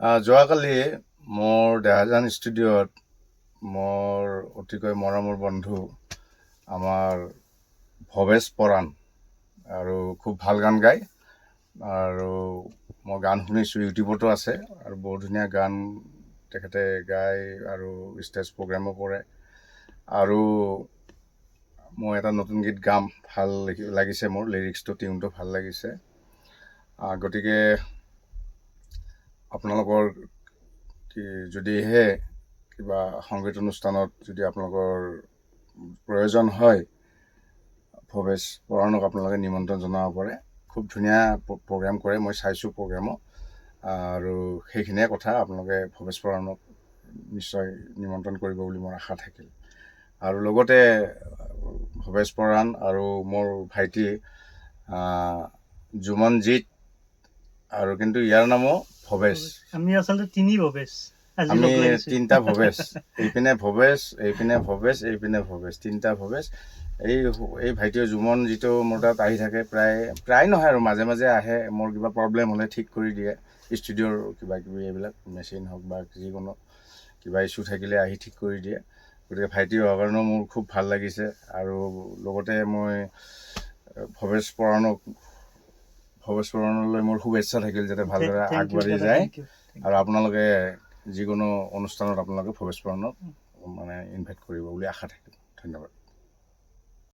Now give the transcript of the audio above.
যোৱাকালি মোৰ দেহাজান ষ্টুডিঅ'ত মোৰ অতিকৈ মৰমৰ বন্ধু আমাৰ ভৱেশ পৰাণ আৰু খুব ভাল গান গায় আৰু মই গান শুনিছোঁ, ইউটিউবতো আছে আৰু বহুত ধুনীয়া গান তেখেতে গায় আৰু ষ্টেজ প্ৰগ্ৰেমো কৰে। আৰু মই এটা নতুন গীত গাম, ভাল লাগিছে, মোৰ লিৰিক্সটো টিউনটো ভাল লাগিছে। গতিকে আপোনালোকৰ যদিহে কিবা সংগীত অনুষ্ঠানত যদি আপোনালোকৰ প্ৰয়োজন হয়, ভৱেশ পৰাণক আপোনালোকে নিমন্ত্ৰণ জনাব পাৰে। খুব ধুনীয়া প্ৰগ্ৰেম কৰে, মই চাইছোঁ প্ৰগ্ৰেমো। আৰু সেইখিনিয়ে কথা, আপোনালোকে ভৱেশ পৰাণক নিশ্চয় নিমন্ত্ৰণ কৰিব বুলি মোৰ আশা থাকিল। আৰু লগতে ভৱেশ পৰাণ আৰু মোৰ ভাইটি জুমনজিৎ, আৰু কিন্তু ইয়াৰ নামো ভৱেশ। আমি আচলতে আমি তিনিটা ভৱেশ, এইপিনে ভৱেশ, এইপিনে ভৱেশ, এইপিনে ভৱেশ, তিনিটা ভৱেশ। এই ভাইটিয়ে জুমনজিৎ মোৰ তাত আহি থাকে, প্ৰায় নহয় আৰু মাজে মাজে আহে। মোৰ কিবা প্ৰব্লেম হ'লে ঠিক কৰি দিয়ে, ষ্টুডিঅ'ৰ কিবা কিবি এইবিলাক মেচিন হওক বা যিকোনো কিবা ইছ্যু থাকিলে আহি ঠিক কৰি দিয়ে। গতিকে ভাইটি হোৱাৰ কাৰণেও মোৰ খুব ভাল লাগিছে। আৰু লগতে মই ভৱেশ পৰাণলৈ মোৰ শুভেচ্ছা থাকিল, যাতে ভালদৰে আগবাঢ়ি যায়। আৰু আপোনালোকে যিকোনো অনুষ্ঠানত আপোনালোকে ভৱেশ পৰাণক ইনভাইট কৰিব বুলি আশা থাকিল। ধন্যবাদ।